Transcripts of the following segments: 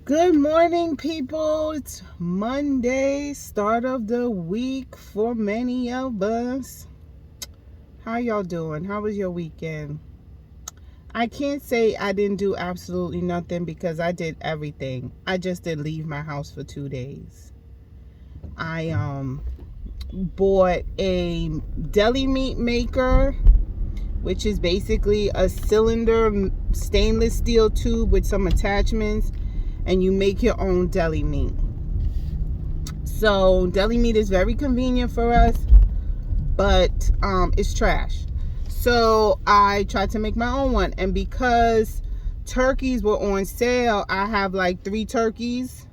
Good morning, people. It's Monday, start of the week for many of us. How y'all doing? How was your weekend? I can't say I didn't do absolutely nothing because I did everything. I just didn't leave my house for 2 days. I bought a deli meat maker, which is basically a cylinder stainless steel tube with some attachments, and you make your own deli meat. So deli meat is very convenient for us, but it's trash. So I tried to make my own one, and because turkeys were on sale, I have like 3 turkeys.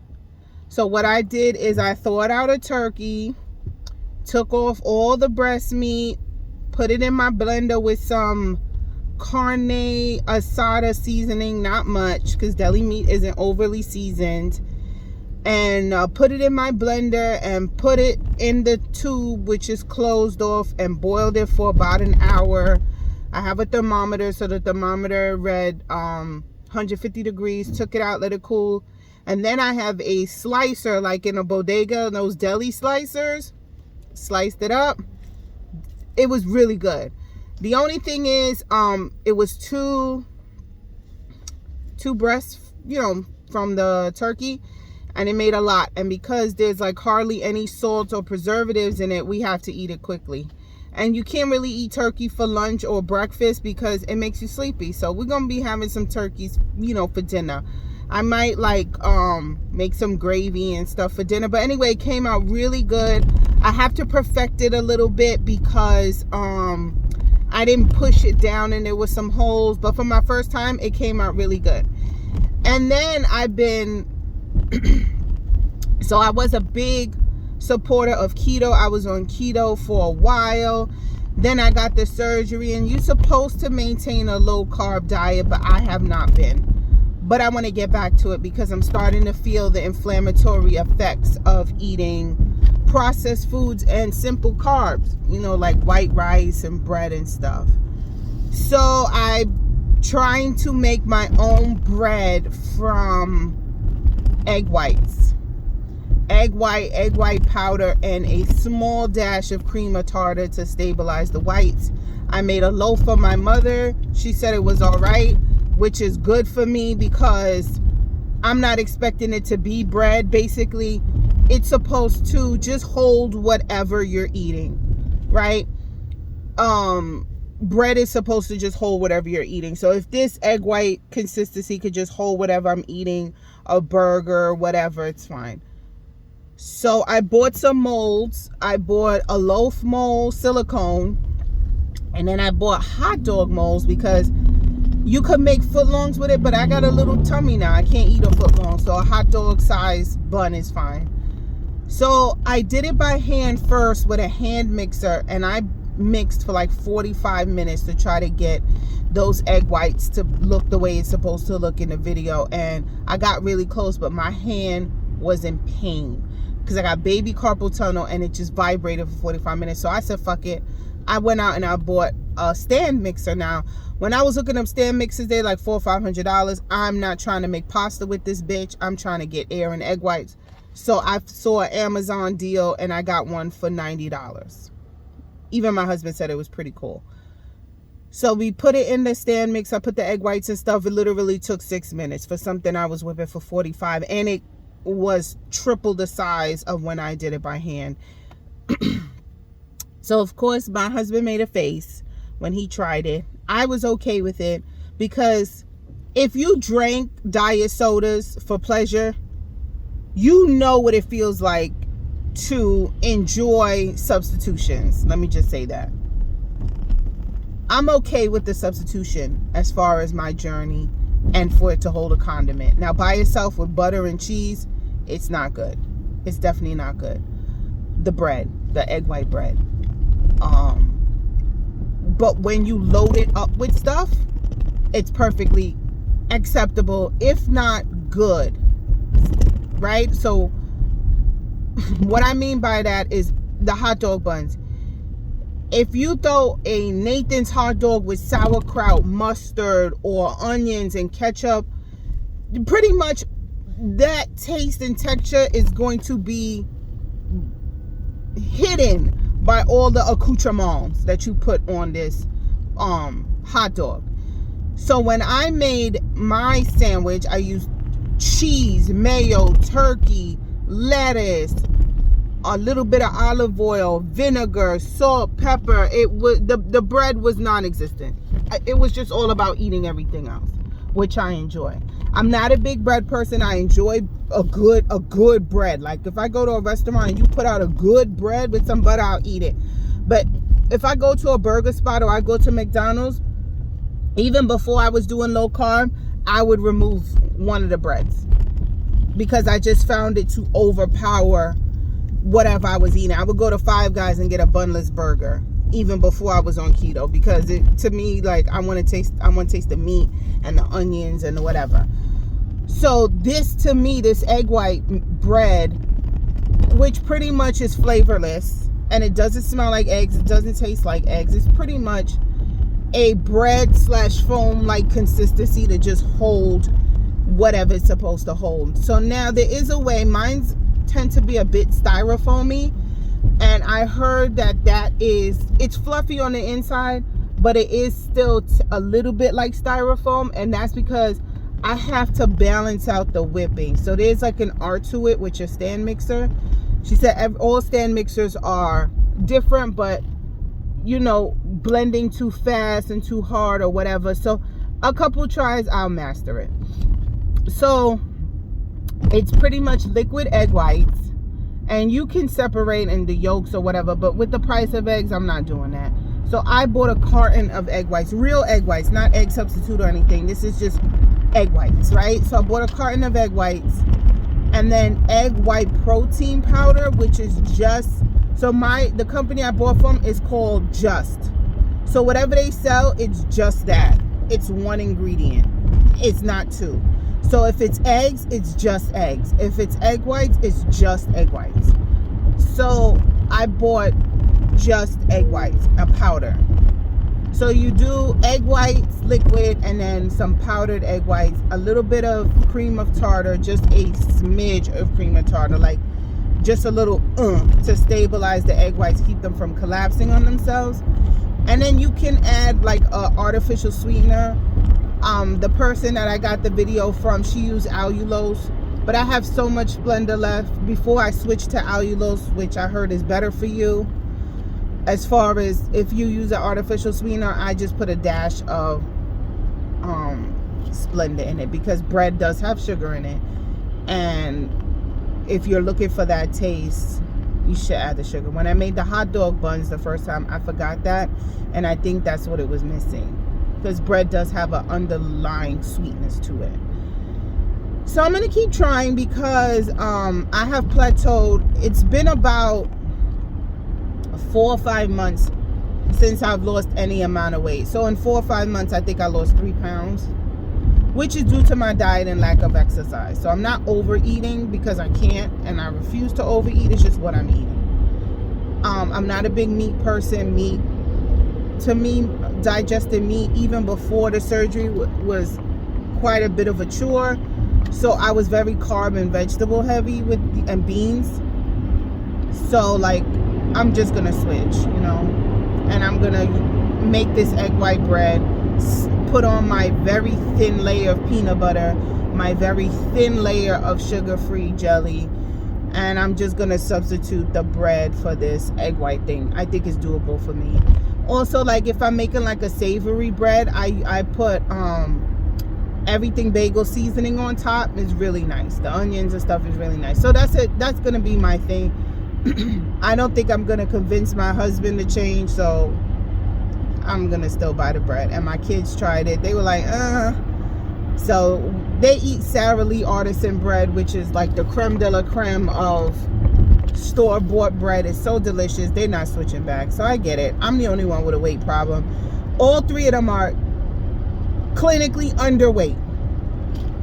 So what I did is I thawed out a turkey, took off all the breast meat, put it in my blender with some carne asada seasoning, not much because deli meat isn't overly seasoned, and put it in my blender and put it in the tube, which is closed off, and boiled it for about an hour. I have a thermometer, so the thermometer read 150 degrees. Took it out, let it cool, and then I have a slicer like in a bodega, those deli slicers. Sliced it up. It was really good. The only thing is, it was two breasts, from the turkey, and it made a lot. And because there's like hardly any salt or preservatives in it, we have to eat it quickly. And you can't really eat turkey for lunch or breakfast because it makes you sleepy. So we're gonna be having some turkeys, for dinner. I might make some gravy and stuff for dinner. But anyway, it came out really good. I have to perfect it a little bit because I didn't push it down and there was some holes, but for my first time it came out really good. And then so I was a big supporter of keto. I was on keto for a while. Then I got the surgery, and you're supposed to maintain a low carb diet, but I have not been. But I want to get back to it because I'm starting to feel the inflammatory effects of eating processed foods and simple carbs, like white rice and bread and stuff. So I'm trying to make my own bread from egg whites. Egg white powder, and a small dash of cream of tartar to stabilize the whites. I made a loaf for my mother. She said it was all right, which is good for me because I'm not expecting it to be bread. Basically, it's supposed to just hold whatever you're eating, right? Bread is supposed to just hold whatever you're eating. So if this egg white consistency could just hold whatever I'm eating, a burger, whatever, it's fine. So I bought some molds. I bought a loaf mold, silicone, and then I bought hot dog molds because you could make footlongs with it, but I got a little tummy now. I can't eat a footlong, so a hot dog size bun is fine. So I did it by hand first with a hand mixer, and I mixed for like 45 minutes to try to get those egg whites to look the way it's supposed to look in the video. And I got really close, but my hand was in pain because I got baby carpal tunnel and it just vibrated for 45 minutes. So I said, fuck it. I went out and I bought a stand mixer. Now, when I was looking up stand mixers, they're like $400 or $500. I'm not trying to make pasta with this bitch. I'm trying to get air and egg whites. So I saw an Amazon deal and I got one for $90. Even my husband said it was pretty cool. So we put it in the stand mix. I put the egg whites and stuff. It literally took 6 minutes for something I was whipping for 45. And it was triple the size of when I did it by hand. So of course my husband made a face when he tried it. I was okay with it because if you drank diet sodas for pleasure, you know what it feels like to enjoy substitutions. Let me just say that. I'm okay with the substitution as far as my journey and for it to hold a condiment. Now, by itself with butter and cheese, it's not good. It's definitely not good. The bread, the egg white bread. But when you load it up with stuff, it's perfectly acceptable, if not good, right? So what I mean by that is the hot dog buns. If you throw a Nathan's hot dog with sauerkraut, mustard, or onions and ketchup, pretty much that taste and texture is going to be hidden by all the accoutrements that you put on this hot dog. So when I made my sandwich, I used cheese, mayo, turkey, lettuce, a little bit of olive oil, vinegar, salt, pepper. It was the bread was non-existent. It was just all about eating everything else, which I enjoy. I'm not a big bread person. I enjoy a good bread. Like if I go to a restaurant and you put out a good bread with some butter, I'll eat it. But if I go to a burger spot or I go to McDonald's, even before I was doing low carb, I would remove one of the breads because I just found it to overpower whatever I was eating. I would go to Five Guys and get a bunless burger even before I was on keto, because to me, like, I want to taste the meat and the onions and whatever. So this, to me, this egg white bread, which pretty much is flavorless and it doesn't smell like eggs, it doesn't taste like eggs, it's pretty much a bread / foam like consistency to just hold whatever it's supposed to hold. So now there is a way. Mine's tend to be a bit styrofoamy, and I heard that it's fluffy on the inside, but it is still a little bit like styrofoam, and that's because I have to balance out the whipping. So there's like an art to it with your stand mixer. She said all stand mixers are different, but you know, blending too fast and too hard or whatever. So a couple tries, I'll master it. So it's pretty much liquid egg whites, and you can separate in the yolks or whatever, but with the price of eggs, I'm not doing that. So I bought a carton of egg whites, real egg whites, not egg substitute or anything. This is just egg whites, right? So I bought a carton of egg whites, and then egg white protein powder, which is just, so the company I bought from is called Just. So whatever they sell, it's just that. It's one ingredient. It's not two. So if it's eggs, it's just eggs. If it's egg whites, it's just egg whites. So I bought just egg whites, a powder. So you do egg whites, liquid, and then some powdered egg whites, a little bit of cream of tartar, just a smidge of cream of tartar, like just a little to stabilize the egg whites, keep them from collapsing on themselves. And then you can add like a artificial sweetener. The person that I got the video from, she used allulose, but I have so much Splenda left before I switch to allulose, which I heard is better for you. As far as if you use an artificial sweetener, I just put a dash of Splenda in it, because bread does have sugar in it, and if you're looking for that taste, you should add the sugar. When I made the hot dog buns the first time, I forgot that, and I think that's what it was missing, because bread does have an underlying sweetness to it. So I'm going to keep trying, because I have plateaued. It's been about 4 or 5 months since I've lost any amount of weight. So in 4 or 5 months, I think I lost 3 pounds, which is due to my diet and lack of exercise. So I'm not overeating because I can't, and I refuse to overeat. It's just what I'm eating. I'm not a big meat person. Meat, to me, digesting meat even before the surgery was quite a bit of a chore. So I was very carb and vegetable heavy and beans. So like, I'm just gonna switch, you know, and I'm gonna make this egg white bread, put on my very thin layer of peanut butter, my very thin layer of sugar-free jelly, and I'm just gonna substitute the bread for this egg white thing. I think it's doable for me. Also, like if I'm making like a savory bread, I put everything bagel seasoning on top. Is really nice. The onions and stuff is really nice. So that's it. That's gonna be my thing. I don't think I'm gonna convince my husband to change, so I'm gonna still buy the bread. And my kids tried it. They were like, So they eat Sara Lee artisan bread, which is like the creme de la creme of store-bought bread. It's so delicious. They're not switching back. So I get it. I'm the only one with a weight problem. All 3 of them are clinically underweight.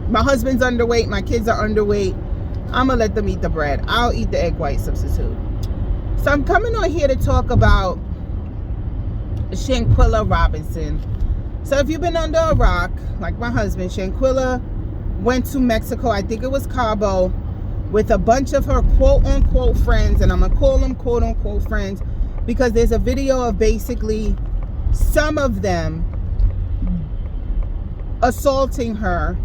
My husband's underweight. My kids are underweight. I'm going to let them eat the bread. I'll eat the egg white substitute. So I'm coming on here to talk about Shanquella Robinson. So if you've been under a rock, like my husband, Shanquella went to Mexico, I think it was Cabo, with a bunch of her quote-unquote friends, and I'm going to call them quote-unquote friends, because there's a video of basically some of them assaulting her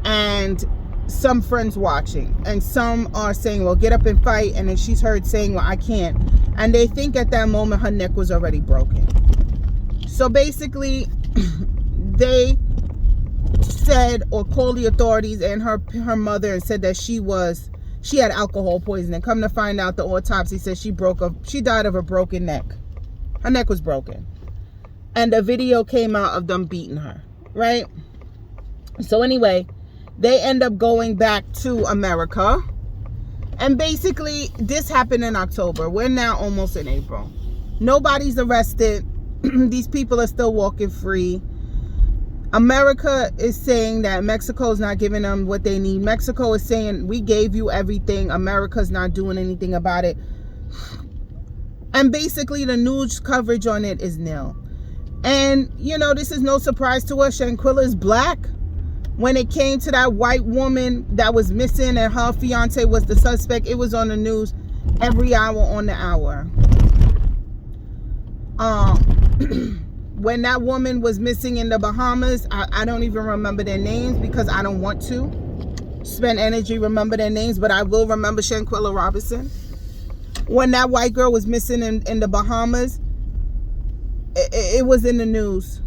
and some friends watching, and some are saying, well, get up and fight, and then she's heard saying, well, I can't, and they think at that moment her neck was already broken. So basically they said, or called the authorities and her mother, and said that she had alcohol poisoning. Come to find out, the autopsy says she died of a broken neck. Her neck was broken. And the video came out of them beating her, right? So anyway, they end up going back to America. And basically, this happened in October. We're now almost in April. Nobody's arrested. These people are still walking free. America is saying that Mexico is not giving them what they need. Mexico is saying, we gave you everything. America's not doing anything about it. And basically, the news coverage on it is nil. And, you know, this is no surprise to us. Shanquella is black. When it came to that white woman that was missing and her fiance was the suspect, it was on the news every hour on the hour. When that woman was missing in the Bahamas, I don't even remember their names because I don't want to spend energy remember their names, but I will remember Shanquella Robinson. When that white girl was missing in the Bahamas, it was in the news.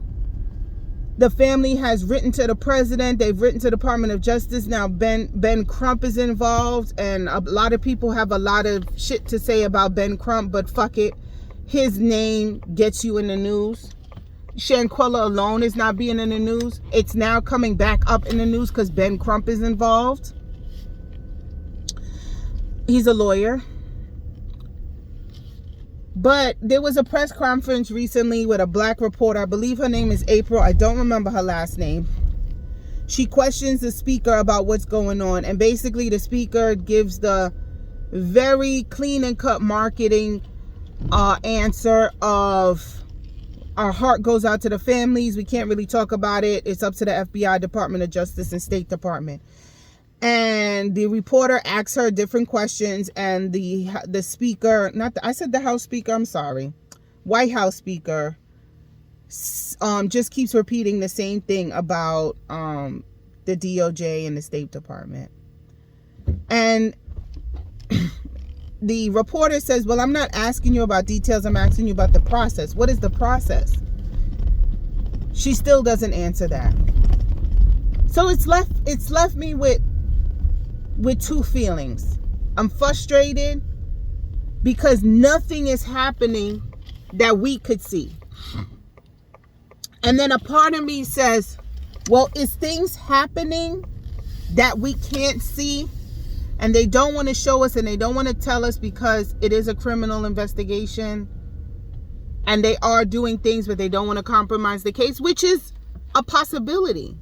The family has written to the president. They've written to the Department of Justice. Now Ben Crump is involved, and a lot of people have a lot of shit to say about Ben Crump, but fuck it. His name gets you in the news. Shanquella alone is not being in the news. It's now coming back up in the news because Ben Crump is involved. He's a lawyer. But there was a press conference recently with a black reporter. I believe her name is April. I don't remember her last name. She questions the speaker about what's going on. And basically the speaker gives the very clean and cut marketing answer of, our heart goes out to the families. We can't really talk about it. It's up to the FBI, Department of Justice, and State Department. And the reporter asks her different questions, and the speaker, I said the House Speaker, I'm sorry, White House Speaker, just keeps repeating the same thing about the DOJ and the State Department. And the reporter says, well, I'm not asking you about details, I'm asking you about the process. What is the process? She still doesn't answer that. So it's left me with two feelings. I'm frustrated because nothing is happening that we could see. And then a part of me says, well, is things happening that we can't see? And they don't want to show us, and they don't want to tell us because it is a criminal investigation. And they are doing things, but they don't want to compromise the case, which is a possibility.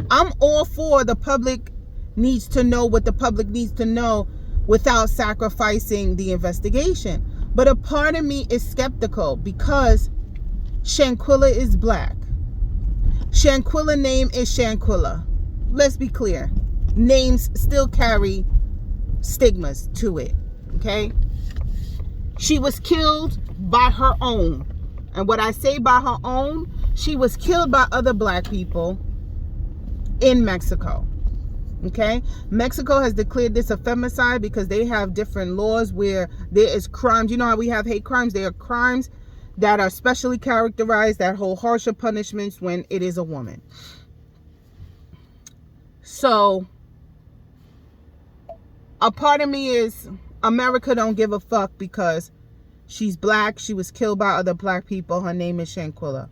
I'm all for the public needs to know what the public needs to know without sacrificing the investigation. But a part of me is skeptical because Shanquella is black. Shanquella name is Shanquella. Let's be clear. Names still carry stigmas to it. Okay? She was killed by her own. And what I say by her own, she was killed by other black people in Mexico. Okay? Mexico has declared this a femicide because they have different laws where there is crimes. You know how we have hate crimes? There are crimes that are specially characterized that hold harsher punishments when it is a woman. So a part of me is America don't give a fuck because she's black. She was killed by other black people. Her name is Shanquella.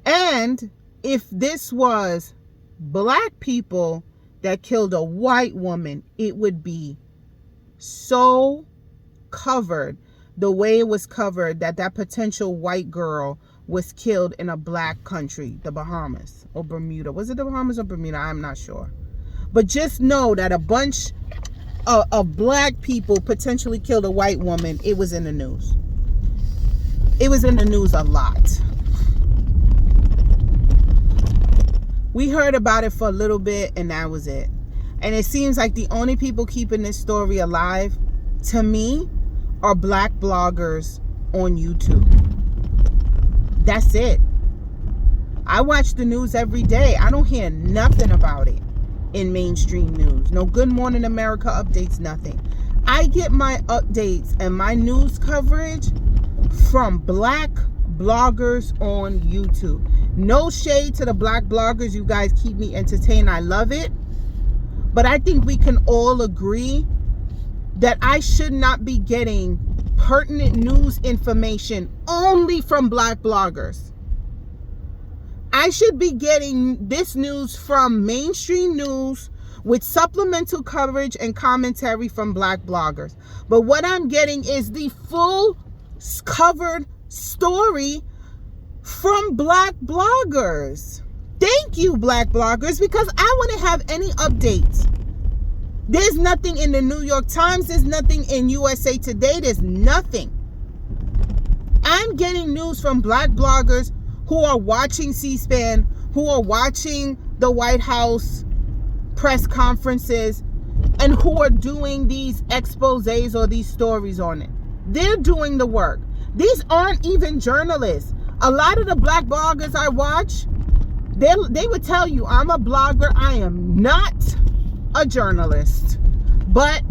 And if this was black people that killed a white woman, it would be so covered the way it was covered that potential white girl was killed in a black country, the Bahamas or Bermuda. Was it the Bahamas or Bermuda? I'm not sure. But just know that a bunch of black people potentially killed a white woman. It was in the news. It was in the news a lot. We heard about it for a little bit and that was it. And it seems like the only people keeping this story alive, to me, are black bloggers on YouTube. That's it. I watch the news every day. I don't hear nothing about it in mainstream news. No Good Morning America updates, nothing. I get my updates and my news coverage from black bloggers on YouTube. No shade to the black bloggers. You guys keep me entertained. I love it. But I think we can all agree that I should not be getting pertinent news information only from black bloggers. I should be getting this news from mainstream news with supplemental coverage and commentary from black bloggers. But what I'm getting is the full covered story from black bloggers. Thank you, black bloggers, because I wouldn't have any updates. There's nothing in the New York Times. There's nothing in USA Today. There's nothing. I'm getting news from black bloggers who are watching C-SPAN, who are watching the White House press conferences, and who are doing these exposés or these stories on it. They're doing the work. These aren't even journalists. A lot of the black bloggers I watch, they would tell you, I'm a blogger. I am not a journalist. But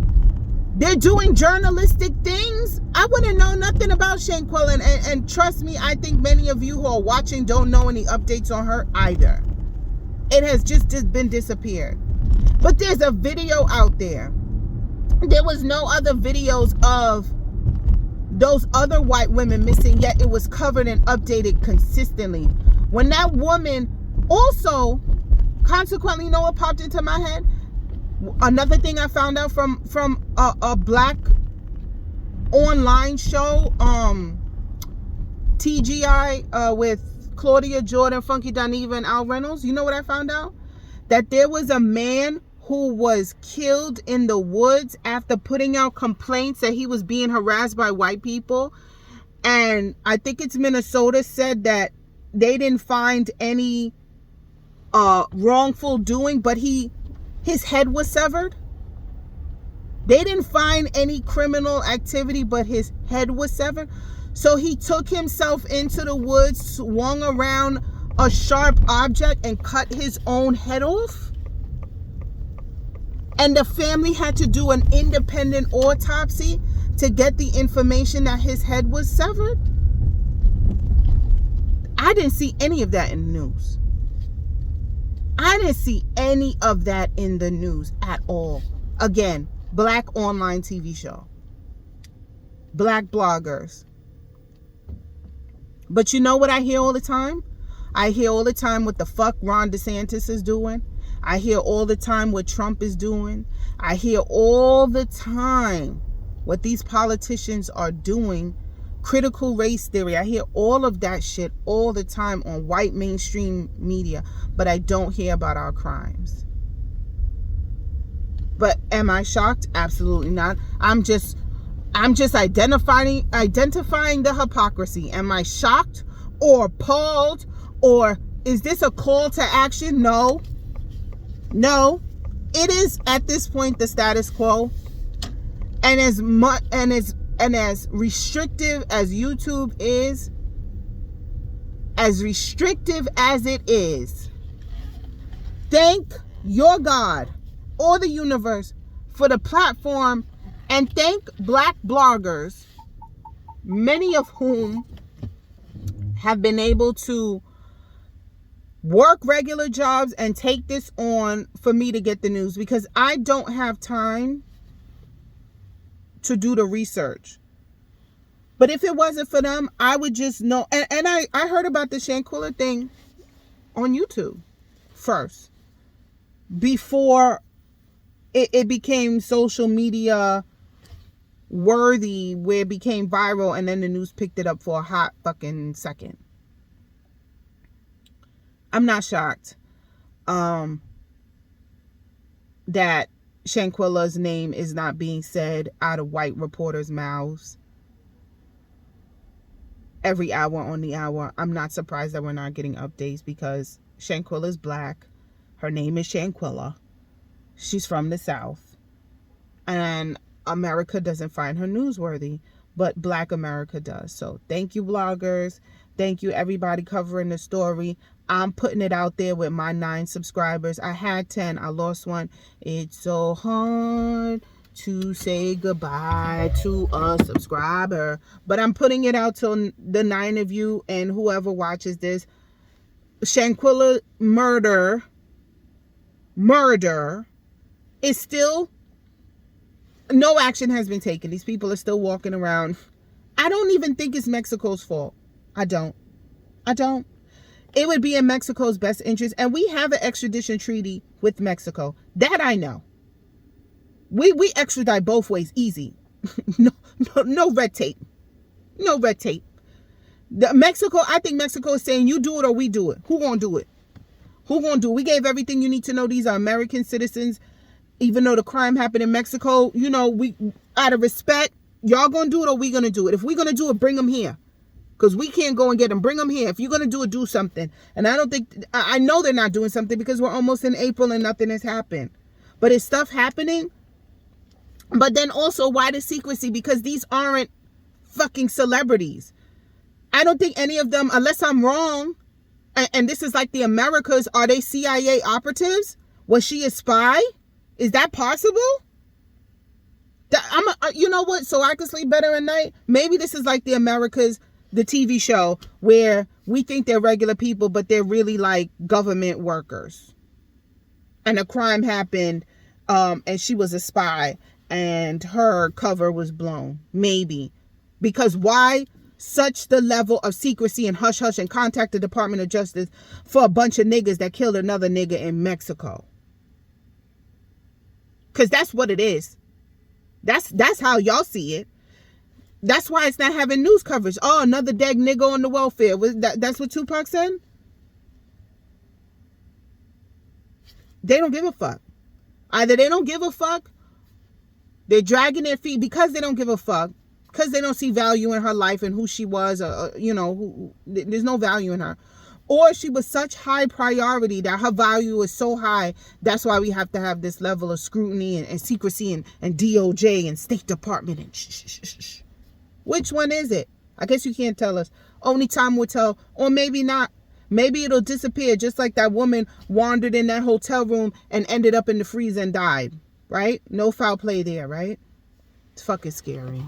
they're doing journalistic things. I wouldn't know nothing about Shanquella. And trust me, I think many of you who are watching don't know any updates on her either. It has just been disappeared. But there's a video out there. There was no other videos of those other white women missing, yet it was covered and updated consistently. When that woman also, consequently, you know what popped into my head? Another thing I found out from a black online show, TGI, with Claudia Jordan, Funky Dineva, and Al Reynolds. You know what I found out? That there was a man who was killed in the woods after putting out complaints that he was being harassed by white people. And I think it's Minnesota said that they didn't find any wrongful doing, but his head was severed. They didn't find any criminal activity, but his head was severed. So he took himself into the woods, swung around a sharp object, and cut his own head off. And the family had to do an independent autopsy to get the information that his head was severed. I didn't see any of that in the news. I didn't see any of that in the news at all. Again, black online TV show. Black bloggers. But you know what I hear all the time? I hear all the time what the fuck Ron DeSantis is doing. I hear all the time what Trump is doing. I hear all the time what these politicians are doing. Critical race theory. I hear all of that shit all the time on white mainstream media, but I don't hear about our crimes. But am I shocked? Absolutely not. I'm just identifying the hypocrisy. Am I shocked or appalled, or is this a call to action? No. It is at this point the status quo. And as restrictive as YouTube is, as restrictive as it is, thank your God or the universe for the platform, and thank black bloggers, many of whom have been able to work regular jobs and take this on for me to get the news, because I don't have time to do the research. But if it wasn't for them, I would just know. And I heard about the Shanquella thing on YouTube first, before it became social media worthy, where it became viral, and then the news picked it up for a hot fucking second. I'm not shocked that Shanquella's name is not being said out of white reporters' mouths every hour on the hour. I'm not surprised that we're not getting updates, because Shanquella's black. Her name is Shanquilla. She's from the South. And America doesn't find her newsworthy, but Black America does. So thank you, bloggers. Thank you, everybody covering the story. I'm putting it out there with my 9 subscribers. I had 10. I lost one. It's so hard to say goodbye to a subscriber. But I'm putting it out to the 9 of you and whoever watches this. Shanquilla murder is still, no action has been taken. These people are still walking around. I don't even think it's Mexico's fault. I don't. It would be in Mexico's best interest. And we have an extradition treaty with Mexico. That I know. We extradite both ways. Easy. No red tape. No red tape. I think Mexico is saying you do it or we do it. Who gonna do it? We gave everything you need to know. These are American citizens. Even though the crime happened in Mexico, we, out of respect, y'all gonna do it or we gonna do it. If we gonna do it, bring them here. Because we can't go and get them. Bring them here. If you're gonna do it, do something. And I know they're not doing something because we're almost in April and nothing has happened. But is stuff happening? But then also, why the secrecy? Because these aren't fucking celebrities. I don't think any of them, unless I'm wrong, and this is like the Americas, are they CIA operatives? Was she a spy? Is that possible? You know what? So I can sleep better at night. Maybe this is like the Americas, the TV show, where we think they're regular people, but they're really like government workers. And a crime happened, and she was a spy, and her cover was blown. Maybe. Because why such the level of secrecy and hush hush and contact the Department of Justice for a bunch of niggas that killed another nigga in Mexico? Because that's what it is. That's how y'all see it. That's why it's not having news coverage. Oh, another dead nigga on the welfare. That's what Tupac said? They don't give a fuck. Either they don't give a fuck, they're dragging their feet because they don't give a fuck, because they don't see value in her life and who she was, there's no value in her. Or she was such high priority that her value is so high, that's why we have to have this level of scrutiny and secrecy and DOJ and State Department and shh. Which one is it? I guess you can't tell us. Only time will tell. Or maybe not. Maybe it'll disappear just like that woman wandered in that hotel room and ended up in the freezer and died. Right? No foul play there, right? It's fucking scary.